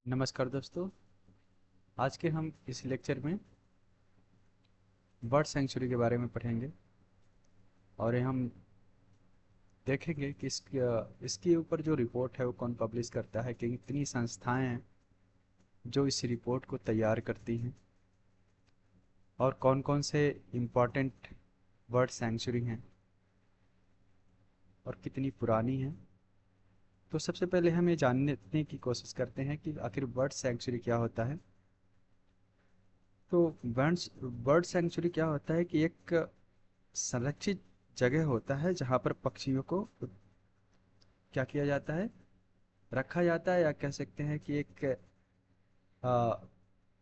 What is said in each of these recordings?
नमस्कार दोस्तों। आज के हम इस लेक्चर में बर्ड सेंचुरी के बारे में पढ़ेंगे और ये हम देखेंगे कि इसके ऊपर जो रिपोर्ट है वो कौन पब्लिश करता है, कि कितनी संस्थाएं हैं जो इस रिपोर्ट को तैयार करती हैं और कौन कौन से इम्पोर्टेंट बर्ड सेंचुरी हैं और कितनी पुरानी हैं। तो सबसे पहले हम ये जानने की कोशिश करते हैं कि आखिर बर्ड सेंचुरी क्या होता है। तो बर्ड्स बर्ड सेंचुरी क्या होता है कि एक संरक्षित जगह होता है जहाँ पर पक्षियों को क्या किया जाता है, रखा जाता है, या कह सकते हैं कि एक अ,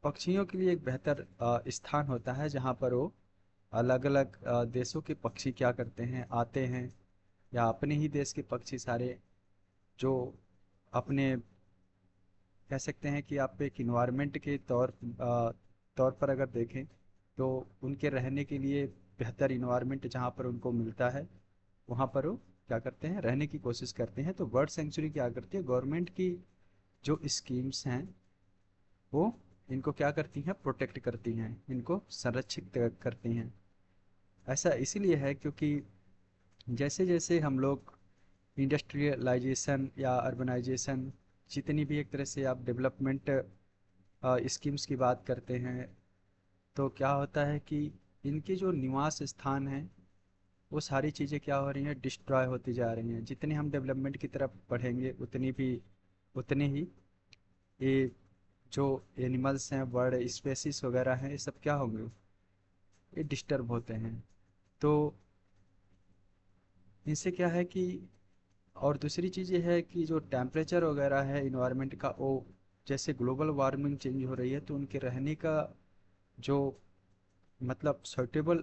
पक्षियों के लिए एक बेहतर स्थान होता है जहाँ पर वो अलग अलग देशों के पक्षी क्या करते हैं, आते हैं, या अपने ही देश के पक्षी सारे जो अपने कह सकते हैं कि आप एक इन्वायरमेंट के तौर पर अगर देखें तो उनके रहने के लिए बेहतर इन्वायरमेंट जहाँ पर उनको मिलता है वहाँ पर वो क्या करते हैं, रहने की कोशिश करते हैं। तो बर्ड सेंचुरी क्या करती है, गवर्नमेंट की जो स्कीम्स हैं वो इनको क्या करती हैं, प्रोटेक्ट करती हैं, इनको संरक्षित करती हैं। ऐसा इसीलिए है क्योंकि जैसे जैसे हम लोग इंडस्ट्रियलाइजेशन या अर्बनाइजेशन, जितनी भी एक तरह से आप डेवलपमेंट स्कीम्स की बात करते हैं, तो क्या होता है कि इनके जो निवास स्थान हैं वो सारी चीज़ें क्या हो रही हैं, डिस्ट्रॉय होती जा रही हैं। जितने हम डेवलपमेंट की तरफ बढ़ेंगे उतने ही ये जो एनिमल्स हैं, बर्ड स्पेसीज वगैरह हैं, ये सब क्या होंगे, ये डिस्टर्ब होते हैं। तो इनसे क्या है कि, और दूसरी चीज़ ये है कि जो टेम्परेचर वगैरह है इन्वायरमेंट का, वो जैसे ग्लोबल वार्मिंग चेंज हो रही है तो उनके रहने का जो मतलब सूटेबल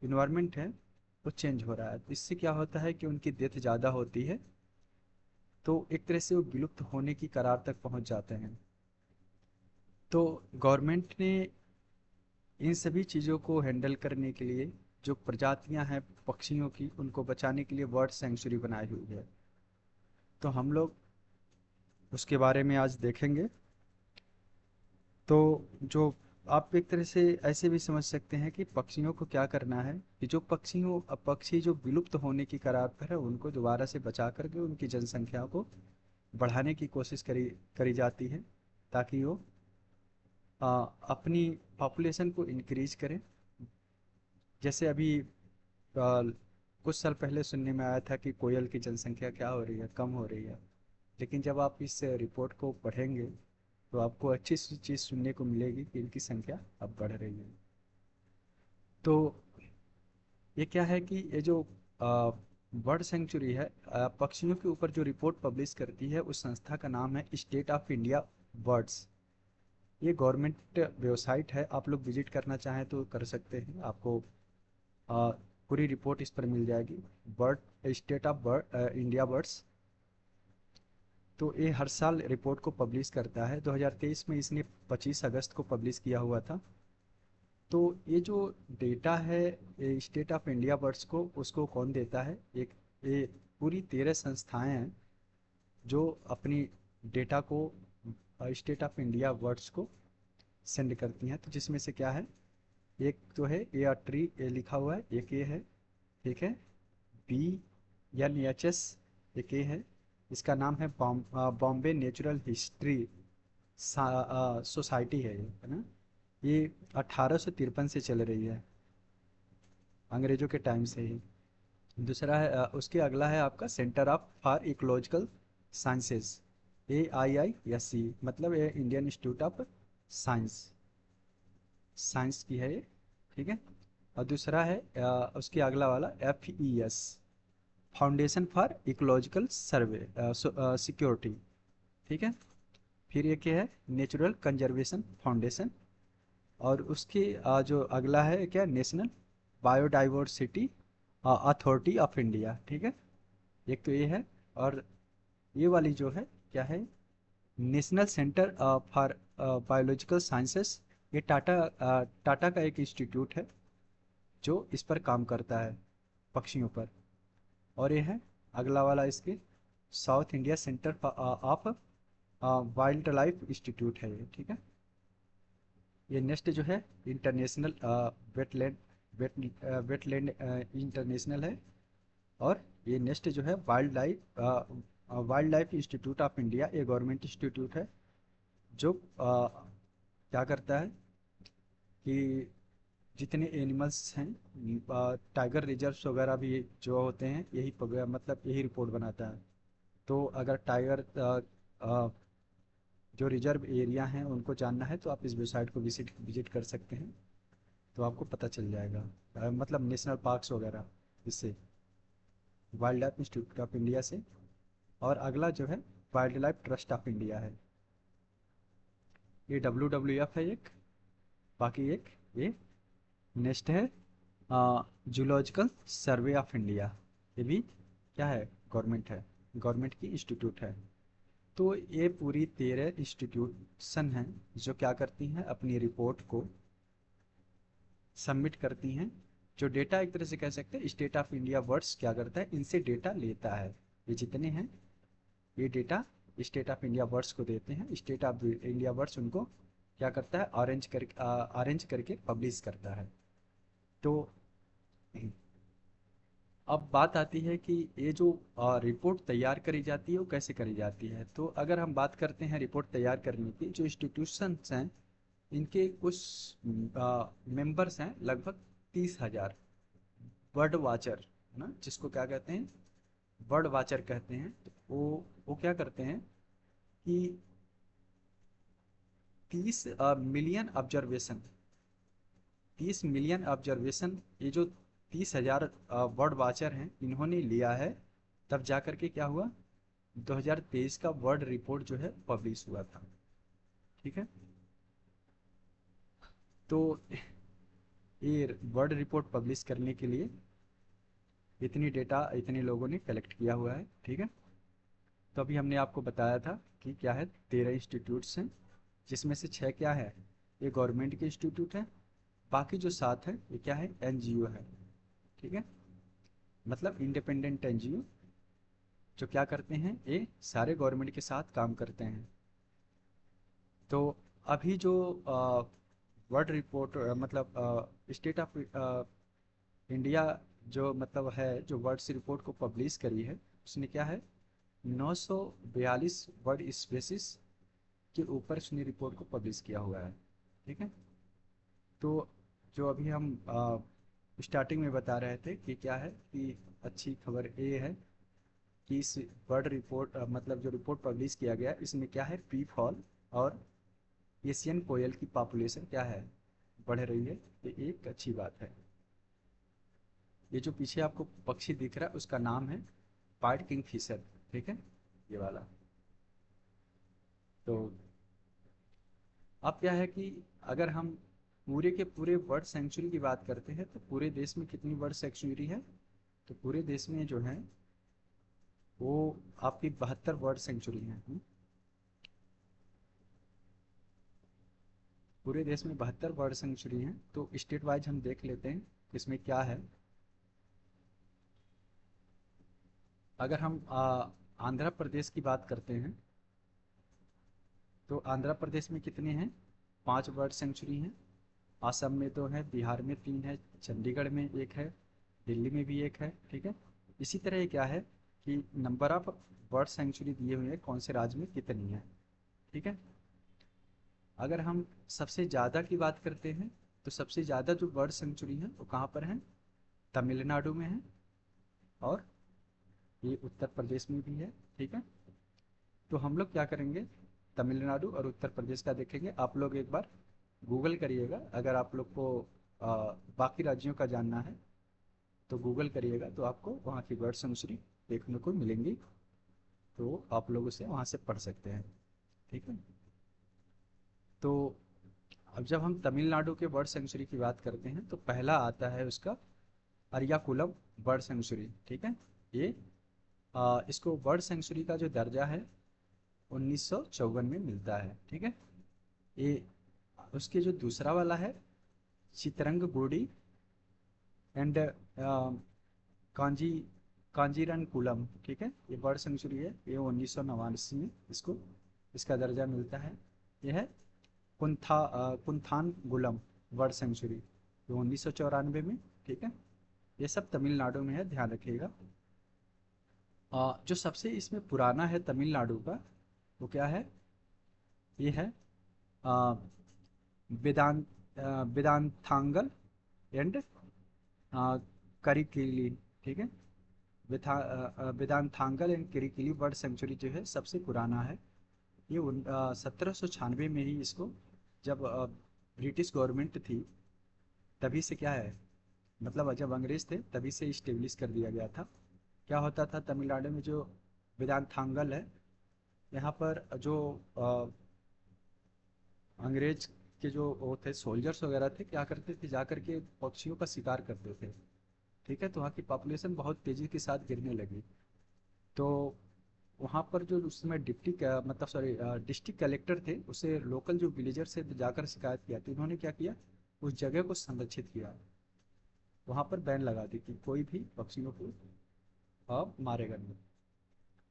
इन्वायरमेंट है वो चेंज हो रहा है। तो इससे क्या होता है कि उनकी डेथ ज़्यादा होती है, तो एक तरह से वो विलुप्त होने की कगार तक पहुंच जाते हैं। तो गवर्नमेंट ने इन सभी चीज़ों को हैंडल करने के लिए जो प्रजातियां हैं पक्षियों की, उनको बचाने के लिए बर्ड सेंचुरी बनाई हुई है। तो हम लोग उसके बारे में आज देखेंगे। तो जो आप एक तरह से ऐसे भी समझ सकते हैं कि पक्षियों को क्या करना है, कि जो पक्षी जो विलुप्त होने की कगार पर है उनको दोबारा से बचा करके उनकी जनसंख्या को बढ़ाने की कोशिश करी जाती है, ताकि वो अपनी पॉपुलेशन को इंक्रीज करें। जैसे अभी कुछ साल पहले सुनने में आया था कि कोयल की जनसंख्या क्या हो रही है, कम हो रही है। लेकिन जब आप इस रिपोर्ट को पढ़ेंगे तो आपको अच्छी सी चीज़ सुनने को मिलेगी कि इनकी संख्या अब बढ़ रही है। तो ये क्या है कि ये जो बर्ड सेंचुरी है, पक्षियों के ऊपर जो रिपोर्ट पब्लिश करती है, उस संस्था का नाम है स्टेट ऑफ इंडिया बर्ड्स। ये गवर्नमेंट वेबसाइट है, आप लोग विजिट करना चाहें तो कर सकते हैं। आपको आ, पूरी रिपोर्ट इस पर मिल जाएगी। Bird state of bird India birds. तो ये हर साल रिपोर्ट को पब्लिश करता है। 2023 में इसने 25 अगस्त को पब्लिश किया हुआ था। तो ये जो डेटा है स्टेट ऑफ इंडिया बर्ड्स को, उसको कौन देता है, एक ये पूरी 13 संस्थाएं हैं जो अपनी डेटा को स्टेट ऑफ इंडिया बर्ड्स को सेंड करती हैं। तो जिसमें से क्या है, एक तो है ए आर ट्री, ए लिखा हुआ है, एक ये है, ठीक है। बी एन एच एस, एक ये है। इसका नाम है बॉम्बे नेचुरल हिस्ट्री सोसाइटी है, ये है ना। ये 1853 से चल रही है, अंग्रेजों के टाइम से ही। दूसरा है उसके अगला है आपका centre of for ecological sciences, AIISC, मतलब ये Indian institute of science, science की है ये, ठीक है। और दूसरा है उसके अगला वाला FES, foundation for ecological survey security, ठीक है। फिर ये क्या है, नेचुरल कंजर्वेशन फाउंडेशन। और उसके जो अगला है क्या, national biodiversity authority of India, ठीक है। एक तो ये है। और ये वाली जो है क्या है, national centre for biological sciences. ये टाटा का एक इंस्टीट्यूट है जो इस पर काम करता है, पक्षियों पर। और ये है अगला वाला इसके, south India centre of wildlife institute है ये, ठीक है। ये नेक्स्ट जो है international wetland wet wetland international है। और ये नेक्स्ट जो है wildlife institute of India, ये गवर्नमेंट इंस्टीट्यूट है जो क्या करता है कि जितने एनिमल्स हैं, टाइगर रिजर्व्स वगैरह भी जो होते हैं, यही मतलब यही रिपोर्ट बनाता है। तो अगर टाइगर जो रिजर्व एरिया हैं उनको जानना है तो आप इस वेबसाइट को विजिट विजिट कर सकते हैं, तो आपको पता चल जाएगा। मतलब नेशनल पार्क्स वगैरह इससे, wild life institute of India से। और अगला जो है wild life trust of India है, ये WWF है एक। बाकी एक ये नेक्स्ट है जूलॉजिकल सर्वे ऑफ इंडिया, ये भी क्या है, गवर्नमेंट है, गवर्नमेंट की इंस्टीट्यूट है। तो ये पूरी 13 इंस्टीट्यूशन हैं जो क्या करती हैं, अपनी रिपोर्ट को सबमिट करती हैं। जो डेटा एक तरह से कह सकते हैं स्टेट ऑफ इंडिया वर्ड्स क्या करता है, इनसे डेटा लेता है। ये जितने हैं ये data state of India words को देते हैं, स्टेट ऑफ इंडिया वर्ड्स उनको क्या करता है, अरेंज करके पब्लिश करता है। तो अब बात आती है कि ये जो रिपोर्ट तैयार करी जाती है वो कैसे करी जाती है। तो अगर हम बात करते हैं रिपोर्ट तैयार करने की, जो इंस्टीट्यूशंस हैं इनके कुछ मेंबर्स हैं, लगभग 30,000 बर्ड वाचर, है ना, जिसको क्या कहते हैं, बर्ड वाचर कहते हैं। तो वो क्या करते हैं कि 30 मिलियन ऑब्जर्वेशन, ये जो 30,000 बर्ड वाचर हैं इन्होंने लिया है, तब जा करके क्या हुआ, 2023 का वर्ल्ड रिपोर्ट जो है पब्लिश हुआ था, ठीक है। तो ये वर्ल्ड रिपोर्ट पब्लिश करने के लिए इतनी डेटा इतने लोगों ने कलेक्ट किया हुआ है, ठीक है। तो अभी हमने आपको बताया था कि क्या है, 13 इंस्टीट्यूट्स हैं, जिसमें से 6 क्या है, ये गवर्नमेंट के इंस्टीट्यूट है। बाकी जो 7 है ये क्या है, NGO है, ठीक है, मतलब इंडिपेंडेंट NGO, जो क्या करते हैं, ये सारे गवर्नमेंट के साथ काम करते हैं। तो अभी जो वर्ल्ड रिपोर्ट मतलब स्टेट ऑफ इंडिया जो मतलब है, जो वर्ल्ड रिपोर्ट को पब्लिश करी है, उसने क्या है, 942 वर्ड स्पेसिस के ऊपर उसने रिपोर्ट को पब्लिश किया हुआ है, ठीक है। तो जो अभी हम स्टार्टिंग में बता रहे थे कि क्या है कि अच्छी खबर ये है कि इस बर्ड रिपोर्ट मतलब जो रिपोर्ट पब्लिश किया गया इसमें क्या है, पी फॉल और एशियन कोयल की पॉपुलेशन क्या है, बढ़ रही है। ये एक अच्छी बात है। ये जो पीछे आपको पक्षी दिख रहा है उसका नाम है पाइड किंग फिशर, ठीक है, ये वाला। तो अब क्या है कि अगर हम पूरे के पूरे बर्ड सेंचुरी की बात करते हैं तो पूरे देश में कितनी बर्ड सेंचुरी है, तो पूरे देश में जो है वो आपकी 72 बर्ड सेंचुरी है। पूरे देश में 72 बर्ड सेंचुरी हैं। तो स्टेट वाइज हम देख लेते हैं इसमें क्या है। अगर हम आंध्र प्रदेश की बात करते हैं तो आंध्र प्रदेश में कितने हैं, 5 बर्ड सेंचुरी हैं। असम में 2 है, बिहार में 3 है, चंडीगढ़ में 1 है, दिल्ली में भी 1 है, ठीक है। इसी तरह ये क्या है कि नंबर ऑफ बर्ड सेंचुरी दिए हुए हैं कौन से राज्य में कितनी है, ठीक है। अगर हम सबसे ज़्यादा की बात करते हैं तो सबसे ज़्यादा जो बर्ड सेंचुरी है वो कहाँ पर है, तमिलनाडु में है, और ये उत्तर प्रदेश में भी है, ठीक है। तो हम लोग क्या करेंगे, तमिलनाडु और उत्तर प्रदेश का देखेंगे। आप लोग एक बार गूगल करिएगा, अगर आप लोग को बाकी राज्यों का जानना है तो गूगल करिएगा, तो आपको वहाँ की बर्ड सेंचुरी देखने को मिलेंगी, तो आप लोग उसे वहाँ से पढ़ सकते हैं, ठीक है। तो अब जब हम तमिलनाडु के बर्ड सेंचुरी की बात करते हैं तो पहला आता है उसका अरियाकुलम बर्ड सेंचुरी, ठीक है। ये इसको बर्ड सेंचुरी का जो दर्जा है 1954 में मिलता है, ठीक है। ये उसके जो दूसरा वाला है चित्रंगगुडी एंड कांजी कांजीरनकुलम, ठीक है, ये बर्ड सेंचुरी है, ये 1989 में इसको इसका दर्जा मिलता है। यह है कुंथान गुलम वर्ल्ड सेंचुरी, ये 1994 में। ठीक है, ये सब तमिलनाडु में है, ध्यान रखिएगा। जो सबसे इसमें पुराना है तमिलनाडु का, वो क्या है? ये है अ, वेदांत वेदांतांगल एंड करिकिली। ठीक है, वेदांतांगल एंड करिकिली बर्ड सेंचुरी जो है सबसे पुराना है। ये 1796 में ही इसको, जब ब्रिटिश गवर्नमेंट थी तभी से क्या है, मतलब जब अंग्रेज थे तभी से इस्टेब्लिश कर दिया गया था। क्या होता था तमिलनाडु में, जो वेदांतांगल है, यहाँ पर जो अंग्रेज के जो वो थे सोल्जर्स वगैरह थे, क्या करते थे, जा करके पक्षियों का शिकार करते थे। ठीक है, तो वहाँ की पॉपुलेशन बहुत तेज़ी के साथ गिरने लगी। तो वहाँ पर जो उस समय डिप्टी मतलब सॉरी डिस्ट्रिक्ट कलेक्टर थे, उसे लोकल जो विलेजर से जाकर शिकायत किया, तो उन्होंने क्या किया, उस जगह को संरक्षित किया, वहाँ पर बैन लगा दी कि कोई भी पक्षियों को मारेगा नहीं।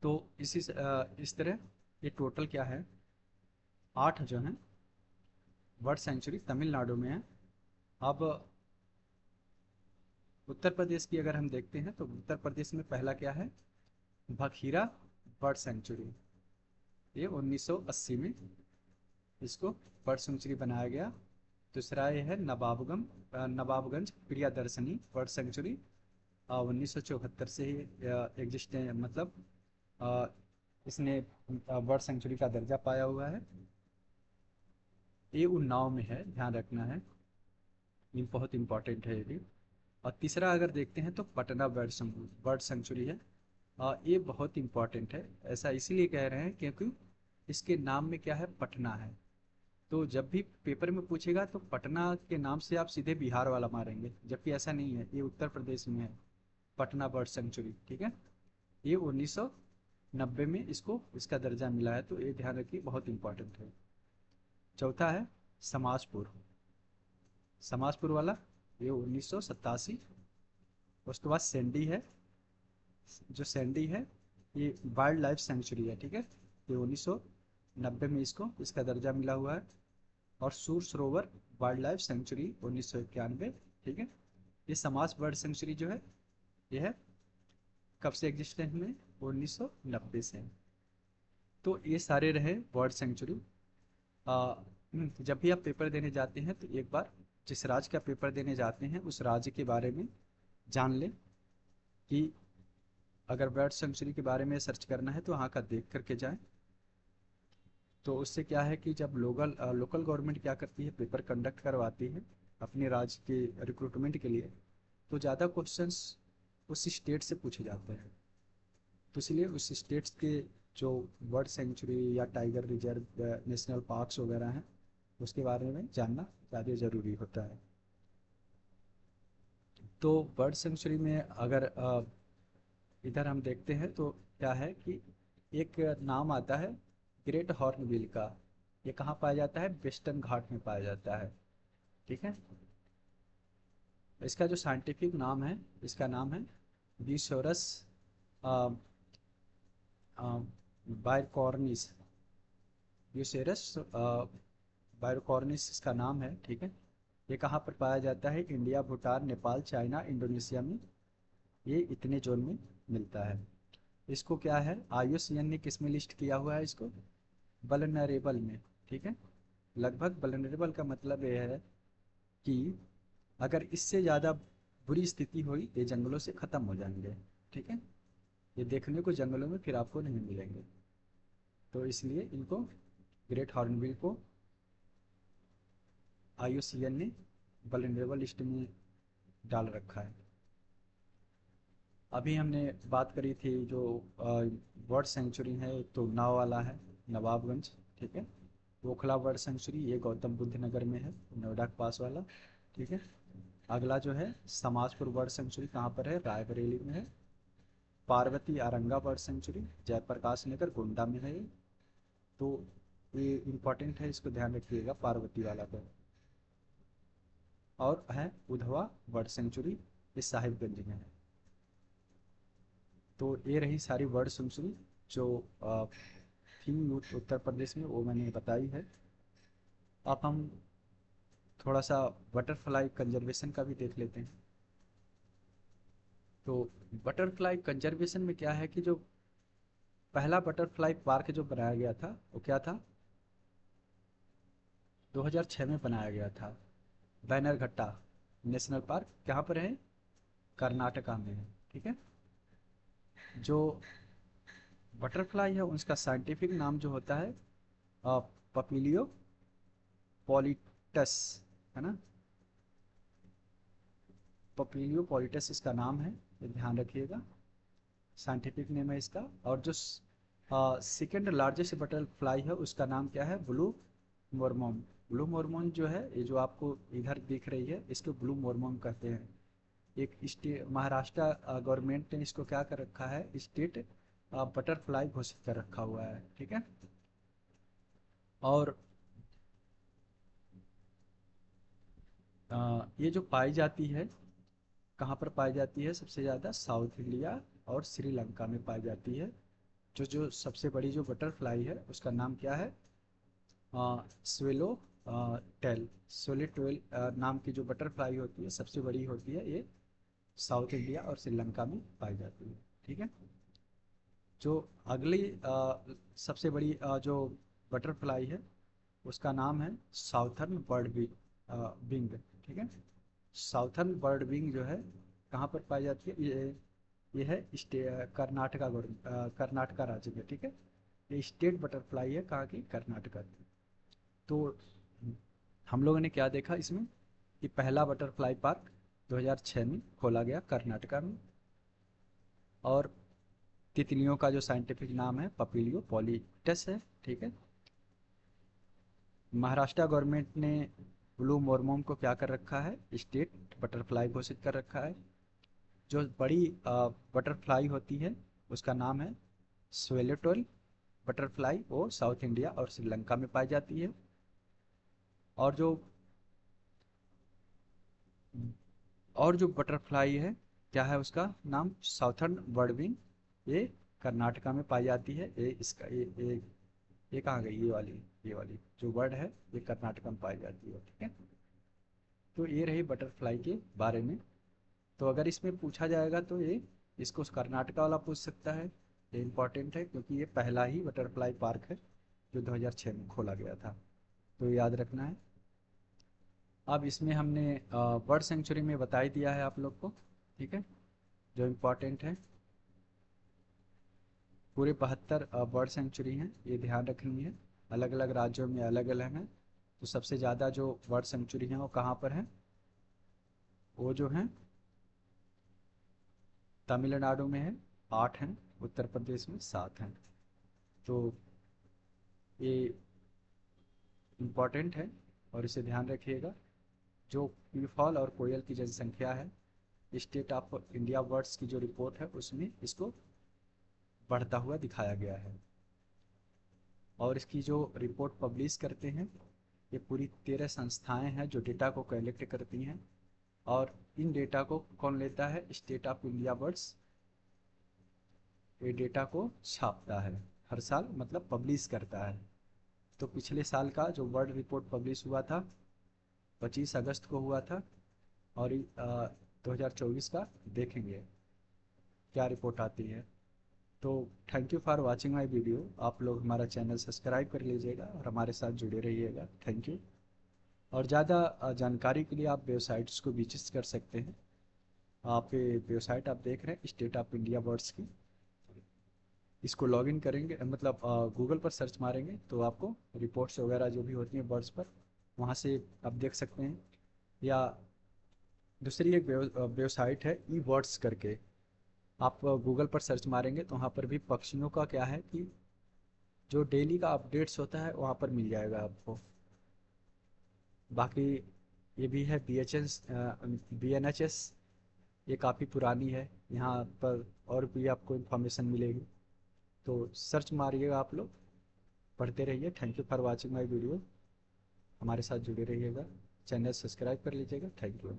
तो इस तरह ये टोटल क्या है, 8 जो है बर्ड सेंचुरी तमिलनाडु में है। अब उत्तर प्रदेश की अगर हम देखते हैं तो उत्तर प्रदेश में पहला क्या है, बखीरा बर्ड सेंचुरी। ये 1980 में इसको बर्ड सेंचुरी बनाया गया। दूसरा ये है नवाबगंज प्रियदर्शनी बर्ड सेंचुरी, 1974 से ही एग्जिस्ट, मतलब अ, इसने बर्ड सेंचुरी का दर्जा पाया हुआ है। ये उन्नाव में है, ध्यान रखना है, ये बहुत इंपॉर्टेंट है ये भी। और तीसरा अगर देखते हैं तो पटना बर्ड सेंचुरी है। ये बहुत इंपॉर्टेंट है, ऐसा इसीलिए कह रहे हैं क्योंकि इसके नाम में क्या है, पटना है। तो जब भी पेपर में पूछेगा तो पटना के नाम से आप सीधे बिहार वाला मारेंगे, जबकि ऐसा नहीं है, ये उत्तर प्रदेश में है पटना बर्ड सेंचुरी। ठीक है, ये 1990 में इसको इसका दर्जा मिला है, तो ये ध्यान रखिए, बहुत इंपॉर्टेंट है। चौथा है समाजपुर, समाजपुर वाला, ये 1987। उसके बाद सेंडी है, जो सैंडी है ये वाइल्ड लाइफ सेंचुरी है। ठीक है, ये 1990 में इसको इसका दर्जा मिला हुआ है। और सूर सरोवर वाइल्ड लाइफ सेंचुरी 1991। ठीक है, ये समाज बर्ड सेंचुरी जो है, ये है कब से एग्जिस्टेंस में, 1990 से। तो ये सारे रहे बर्ड सेंचुरी। जब भी आप पेपर देने जाते हैं तो एक बार जिस राज्य का पेपर देने जाते हैं उस राज्य के बारे में जान लें, कि अगर बर्ड सेंचुरी के बारे में सर्च करना है तो वहाँ का देख करके जाएं। तो उससे क्या है कि जब लोकल गवर्नमेंट क्या करती है, पेपर कंडक्ट करवाती है अपने राज्य के रिक्रूटमेंट के लिए, तो ज़्यादा क्वेश्चंस उस स्टेट से पूछे जाते हैं। तो इसलिए उस स्टेट्स के जो बर्ड सेंचुरी या टाइगर रिजर्व नेशनल पार्क्स वगैरह हैं, उसके बारे में जानना ज़्यादा ज़रूरी होता है। तो बर्ड सेंचुरी में अगर इधर हम देखते हैं तो क्या है कि एक नाम आता है ग्रेट हॉर्नबिल का। ये कहाँ पाया जाता है, वेस्टर्न घाट में पाया जाता है। ठीक है, इसका जो साइंटिफिक नाम है, इसका नाम है ब्यूसोरस बायकॉर्निस, ब्यूसेरस बायकॉर्निस इसका नाम है। ठीक है, ये कहाँ पर पाया जाता है, India, Bhutan, Nepal, China, Indonesia में, ये इतने जोन में मिलता है। इसको क्या है, IUCN ने किस में लिस्ट किया हुआ है इसको, वल्नरेबल में। ठीक है, लगभग वल्नरेबल का मतलब ये है कि अगर इससे ज़्यादा बुरी स्थिति हुई ये जंगलों से ख़त्म हो जाएंगे। ठीक है, ये देखने को जंगलों में फिर आपको नहीं मिलेंगे, तो इसलिए इनको, ग्रेट हॉर्नबिल को, IUCN ने वल्नरेबल लिस्ट में डाल रखा है। अभी हमने बात करी थी जो बर्ड सेंचुरी है, एक तो उन्नाव वाला है, नवाबगंज। ठीक है, ओखला बर्ड सेंचुरी ये गौतम बुद्ध नगर में है, नोएडा के पास वाला। ठीक है, अगला जो है समाजपुर बर्ड सेंचुरी कहाँ पर है, रायबरेली में है। पार्वती आरंगा बर्ड सेंचुरी जयप्रकाश नगर गोंडा में है ये। तो ये इम्पोर्टेंट है, इसको ध्यान रखिएगा, पार्वती वाला पर। और है उधवा बर्ड सेंचुरी, ये साहिबगंज में है। तो ये रही सारी बर्ड सेंचुरी जो थी थी उत्तर प्रदेश में, वो मैंने बताई है। अब हम थोड़ा सा बटरफ्लाई कंजर्वेशन का भी देख लेते हैं। तो बटरफ्लाई कंजर्वेशन में क्या है कि जो पहला बटरफ्लाई पार्क जो बनाया गया था वो क्या था, 2006 में बनाया गया था। बैनरघट्टा नेशनल पार्क कहाँ पर है, कर्नाटका में है। ठीक है। जो बटरफ्लाई है उसका साइंटिफिक नाम जो होता है पपीलियो पॉलिटस, है ना, पपीलियो पॉलिटस इसका नाम है, ये ध्यान रखिएगा, साइंटिफिक नेम है इसका। और जो सेकेंड लार्जेस्ट बटरफ्लाई है उसका नाम क्या है, ब्लू मोरमोन। ब्लू मोरमोन जो है, ये जो आपको इधर दिख रही है, इसको ब्लू मोरमोन कहते हैं। एक स्टेट महाराष्ट्र गवर्नमेंट ने इसको क्या कर रखा है, स्टेट बटरफ्लाई घोषित कर रखा हुआ है। ठीक है। और ये जो पाई जाती है, कहाँ पर पाई जाती है सबसे ज़्यादा, साउथ इंडिया और श्रीलंका में पाई जाती है। जो जो सबसे बड़ी जो बटरफ्लाई है उसका नाम क्या है, स्वेलो टेल, स्वेलो टेल नाम की जो बटरफ्लाई होती है सबसे बड़ी होती है, ये साउथ इंडिया और श्रीलंका में पाई जाती है। ठीक है। जो अगली सबसे बड़ी जो बटरफ्लाई है उसका नाम है साउथर्न बर्ड विंग। ठीक है। साउथर्न बर्ड विंग जो है कहाँ पर पाई जाती है, ये है कर्नाटका कर्नाटका राज्य में। ठीक है। ये स्टेट बटरफ्लाई है कहाँ की, कर्नाटका की। तो हम लोगों ने क्या देखा इसमें कि पहला बटरफ्लाई पार्क 2006 में खोला गया कर्नाटका में। और तितलियों का जो साइंटिफिक नाम है पपीलियो पॉलिटस है। ठीक है। महाराष्ट्र गवर्नमेंट ने ब्लू मोरमोम को क्या कर रखा है, स्टेट बटरफ्लाई घोषित कर रखा है। जो बड़ी बटरफ्लाई होती है उसका नाम है स्वेलोटोल बटरफ्लाई, वो साउथ इंडिया और श्रीलंका में पाई जाती है। और जो और जो बटरफ्लाई है क्या है उसका नाम, साउथर्न बर्डविंग, ये कर्नाटका में पाई जाती है। ये इसका ये कहाँ गई, ये वाली जो बर्ड है ये कर्नाटका में पाई जाती है। ठीक है। तो ये रही बटरफ्लाई के बारे में। तो अगर इसमें पूछा जाएगा तो ये इसको कर्नाटका वाला पूछ सकता है। ये इम्पोर्टेंट है क्योंकि ये पहला ही बटरफ्लाई पार्क है जो 2006 में खोला गया था, तो याद रखना है। अब इसमें हमने बर्ड सेंचुरी में बता ही दिया है आप लोग को। ठीक है। जो इम्पोर्टेंट है, पूरे 72 बर्ड सेंचुरी हैं, ये ध्यान रखनी है। अलग अलग राज्यों में अलग अलग हैं। तो सबसे ज़्यादा जो बर्ड सेंचुरी हैं वो कहाँ पर हैं, वो जो हैं तमिलनाडु में है, 8 हैं, उत्तर प्रदेश में 7 हैं। तो ये इम्पॉर्टेंट है और इसे ध्यान रखिएगा। जो पीफॉल और कोयल की जनसंख्या है, स्टेट ऑफ इंडिया बर्ड्स की जो रिपोर्ट है उसमें इसको बढ़ता हुआ दिखाया गया है। और इसकी जो रिपोर्ट पब्लिश करते हैं, ये पूरी 13 संस्थाएं हैं जो डेटा को कलेक्ट करती हैं। और इन डेटा को कौन लेता है, स्टेट ऑफ इंडिया बर्ड्स ये डेटा को छापता है हर साल, मतलब पब्लिश करता है। तो पिछले साल का जो वर्ल्ड रिपोर्ट पब्लिश हुआ था 25 अगस्त को हुआ था। और 2024 का देखेंगे क्या रिपोर्ट आती है। तो thank you for watching my video. आप लोग हमारा चैनल सब्सक्राइब कर लीजिएगा और हमारे साथ जुड़े रहिएगा। Thank you. और ज़्यादा जानकारी के लिए आप वेबसाइट्स को विजिट कर सकते हैं। आप ये वेबसाइट आप देख रहे हैं स्टेट ऑफ इंडिया बर्ड्स की, इसको लॉगिन करेंगे, मतलब गूगल पर सर्च मारेंगे तो आपको रिपोर्ट्स वगैरह जो भी होती हैं बर्ड्स पर, वहाँ से आप देख सकते हैं। या दूसरी एक वेबसाइट है ई बर्ड्स करके, आप गूगल पर सर्च मारेंगे तो वहाँ पर भी पक्षियों का क्या है कि जो डेली का अपडेट्स होता है वहाँ पर मिल जाएगा आपको। बाकी ये भी है BNHS, ये काफ़ी पुरानी है, यहाँ पर और भी आपको इन्फॉर्मेशन मिलेगी। तो सर्च मारिएगा आप लोग, पढ़ते रहिए। Thank you for watching my video. हमारे साथ जुड़े रहिएगा, चैनल सब्सक्राइब कर लीजिएगा। Thank you.